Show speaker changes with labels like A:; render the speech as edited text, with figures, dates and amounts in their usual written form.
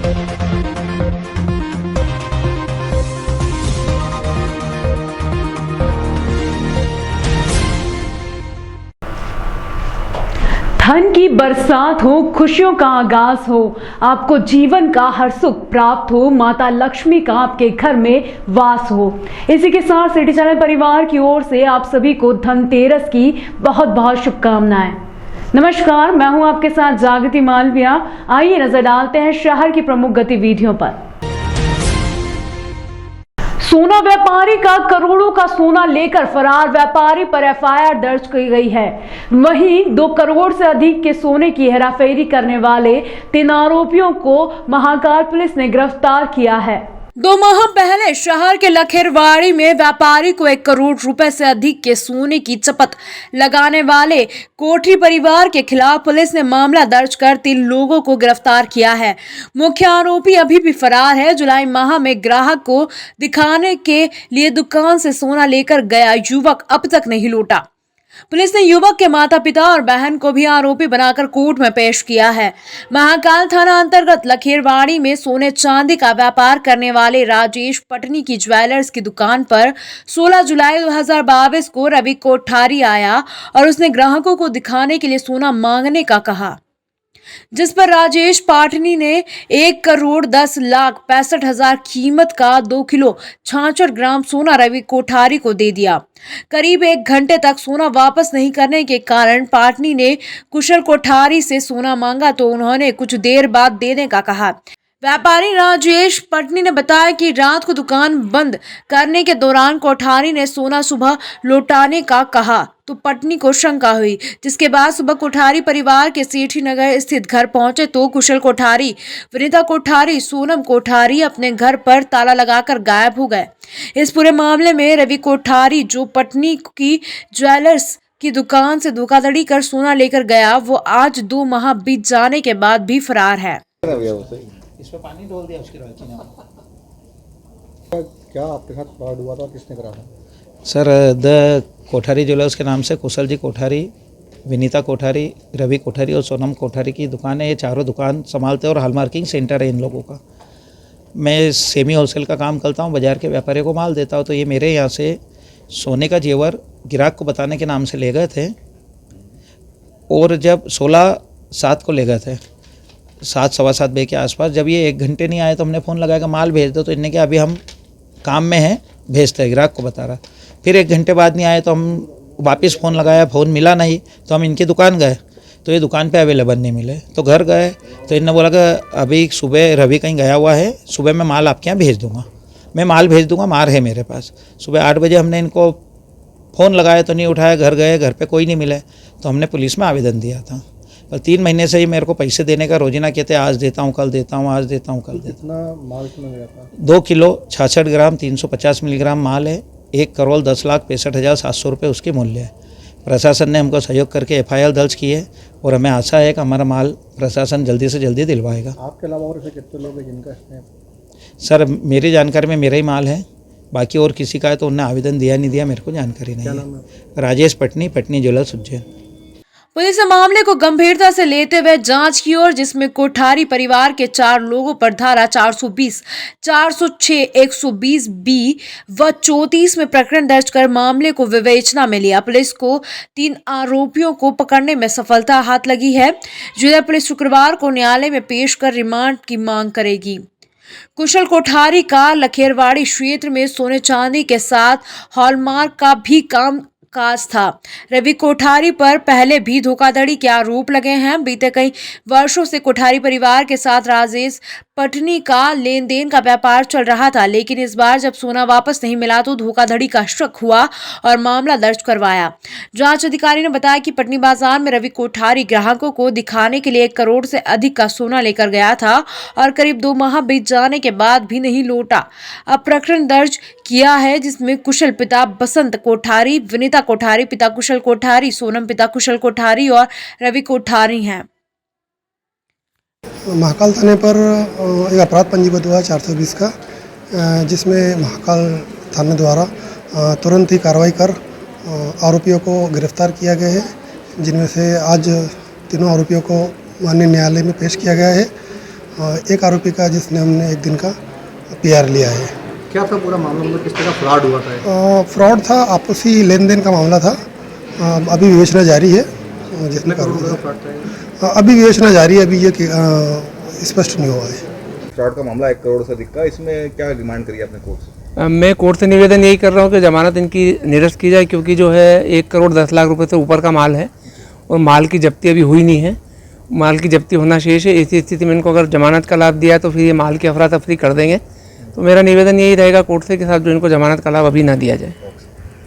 A: धन की बरसात हो, खुशियों का आगाज हो, आपको जीवन का हर सुख प्राप्त हो, माता लक्ष्मी का आपके घर में वास हो। इसी के साथ सिटी चैनल परिवार की ओर से आप सभी को धनतेरस की बहुत बहुत शुभकामनाएं। नमस्कार, मैं हूं आपके साथ जागृति मालविया। आइए नजर डालते हैं शहर की प्रमुख गतिविधियों पर। सोना व्यापारी का करोड़ों का सोना लेकर फरार व्यापारी पर एफआईआर दर्ज की गई है। वहीं 2 करोड़ से अधिक के सोने की हेराफेरी करने वाले 3 आरोपियों को महाकाल पुलिस ने गिरफ्तार किया है। 2 माह पहले शहर के लखेरवाड़ी में व्यापारी को 1 करोड़ रुपए से अधिक के सोने की चपत लगाने वाले कोठरी परिवार के खिलाफ पुलिस ने मामला दर्ज कर 3 लोगों को गिरफ्तार किया है। मुख्य आरोपी अभी भी फरार है। जुलाई माह में ग्राहक को दिखाने के लिए दुकान से सोना लेकर गया युवक अब तक नहीं लौटा। पुलिस ने युवक के माता पिता और बहन को भी आरोपी बनाकर कोर्ट में पेश किया है। महाकाल थाना अंतर्गत लखेरवाड़ी में सोने चांदी का व्यापार करने वाले राजेश पटनी की ज्वेलर्स की दुकान पर 16 जुलाई 2022 को रवि कोठारी आया और उसने ग्राहकों को दिखाने के लिए सोना मांगने का कहा, जिस पर राजेश पाटनी ने 1,10,65,000 कीमत का 2 किलो 66 ग्राम सोना रवि कोठारी को दे दिया। करीब 1 घंटे तक सोना वापस नहीं करने के कारण पाटनी ने कुशल कोठारी से सोना मांगा तो उन्होंने कुछ देर बाद देने का कहा। व्यापारी राजेश पटनी ने बताया कि रात को दुकान बंद करने के दौरान कोठारी ने सोना सुबह लौटाने का कहा तो पटनी को शंका हुई, जिसके बाद सुबह कोठारी परिवार के सेठी नगर स्थित घर पहुंचे तो कुशल कोठारी, विनीता कोठारी, सोनम कोठारी अपने घर पर ताला लगाकर गायब हो गए। इस पूरे मामले में रवि कोठारी, जो पटनी की ज्वेलर्स की दुकान से धोखाधड़ी कर सोना लेकर गया, वो आज 2 माह बीत जाने के बाद भी फरार है।
B: इस पे पानी डाल दिया उसकी लड़की ने।
C: क्या आपके साथ फ्रॉड हुआ था, किसने करा था?
B: सर, द कोठारी ज्वेलर्स के नाम से कुशल जी कोठारी, विनीता कोठारी, रवि कोठारी और सोनम कोठारी की दुकान है। ये चारों दुकान संभालते हैं और हॉलमार्किंग सेंटर है इन लोगों का। मैं सेमी होलसेल का काम करता हूँ, बाज़ार के व्यापारियों को माल देता हूँ। तो ये मेरे यहाँ से सोने का जेवर ग्राहक को बताने के नाम से ले गए थे और जब 16/7 को ले गए थे, 7 सवा 7 बजे के आसपास, जब ये 1 घंटे नहीं आए तो हमने फ़ोन लगाया कि माल भेज दो। तो इन्होंने कहा अभी हम काम में हैं, भेजते हैं, ग्राहक को बता रहा। फिर 1 घंटे बाद नहीं आए तो हम वापस फ़ोन लगाया, फ़ोन मिला नहीं तो हम इनकी दुकान गए तो ये दुकान पे अवेलेबल नहीं मिले। तो घर गए तो इन्होंने बोला कि अभी सुबह रवि कहीं गया हुआ है, सुबह मैं माल आपके यहाँ भेज दूँगा, मैं माल भेज दूँगा, माल है मेरे पास। सुबह 8 बजे हमने इनको फ़ोन लगाया तो नहीं उठाया, घर गए, घर पे कोई नहीं मिले तो हमने पुलिस में आवेदन दिया था। पर 3 महीने से ही मेरे को पैसे देने का रोजीना कहते हैं, आज देता हूँ, कल देता हूँ, आज देता हूँ, कल देता हूँ।
C: कितना माल कितना गया था?
B: 2 किलो 66 ग्राम 350 मिलीग्राम माल है। 1,10,65,700 रुपये उसकी मूल्य है। प्रशासन ने हमको सहयोग करके एफआईआर दर्ज की है और हमें आशा है कि हमारा माल प्रशासन जल्दी से जल्दी दिलवाएगा।
C: आपके अलावा और ऐसे कितने लोग हैं जिनका इसमें?
B: सर, मेरी जानकारी में मेरा ही माल है, बाकी और किसी का है तो उन्होंने आवेदन दिया नहीं दिया मेरे को जानकारी नहीं है। राजेश पटनी, पटनी ज्वेलर्स उज्जैन।
A: पुलिस ने मामले को गंभीरता से लेते हुए जांच की और जिसमें कोठारी परिवार के 4 लोगों पर धारा 420, 406, 120 बी व 34 में प्रकरण दर्ज कर मामले को विवेचना में लिया। पुलिस को 3 आरोपियों को पकड़ने में सफलता हाथ लगी है। जिला पुलिस शुक्रवार को न्यायालय में पेश कर रिमांड की मांग करेगी। कुशल कोठारी का लखेरवाड़ी क्षेत्र में सोने चांदी के साथ हॉलमार्क का भी काम काज था। रवि कोठारी पर पहले भी धोखाधड़ी के आरोप लगे हैं। बीते कई वर्षों से कोठारी परिवार के साथ राजेश पटनी का लेन देन का व्यापार चल रहा था, लेकिन इस बार जब सोना वापस नहीं मिला तो धोखाधड़ी का शक हुआ और मामला दर्ज करवाया। जांच अधिकारी ने बताया कि पटनी बाजार में रवि कोठारी ग्राहकों को दिखाने के लिए 1 करोड़ से अधिक का सोना लेकर गया था और करीब 2 माह बीत जाने के बाद भी नहीं लौटा। अब प्रकरण दर्ज किया है जिसमें कुशल पिता बसंत कोठारी, विनीता कोठारी पिता कुशल कोठारी, सोनम पिता कुशल कोठारी और रवि कोठारी हैं।
D: महाकाल थाने पर एक अपराध पंजीबद्ध हुआ 420 का, जिसमें महाकाल थाने द्वारा तुरंत ही कार्रवाई कर आरोपियों को गिरफ्तार किया गया है, जिनमें से आज तीनों आरोपियों को माननीय न्यायालय में पेश किया गया है। एक आरोपी का जिसने हमने एक दिन का पीआर लिया है।
C: क्या था पूरा मामला, मतलब किस तरह फ्रॉड हुआ था ये?
D: फ्रॉड था, आपसी लेन देन का मामला था। अभी विवेचना जारी है।
C: कितने
D: जितने
C: करोड़ रुपए का
D: का
C: फ्रॉड था ये?
D: अभी विवेचना जारी है, अभी ये स्पष्ट नहीं हुआ है।
E: फ्रॉड का मामला 1 करोड़ से अधिक का, इसमें क्या डिमांड करी आपने कोर्ट से?
F: मैं कोर्ट से निवेदन यही कर रहा हूँ कि ज़मानत इनकी निरस्त की जाए, क्योंकि जो है 1 करोड़ 10 लाख रुपए से ऊपर का माल है और माल की जब्ती अभी हुई नहीं है। माल की जब्ती होना शेष है। ऐसी स्थिति में इनको अगर जमानत का लाभ दिया तो फिर ये माल की अफरा तफरी कर देंगे। तो मेरा निवेदन यही रहेगा कोर्ट से कि साहब जो इनको जमानत का लाभ अभी ना दिया जाए।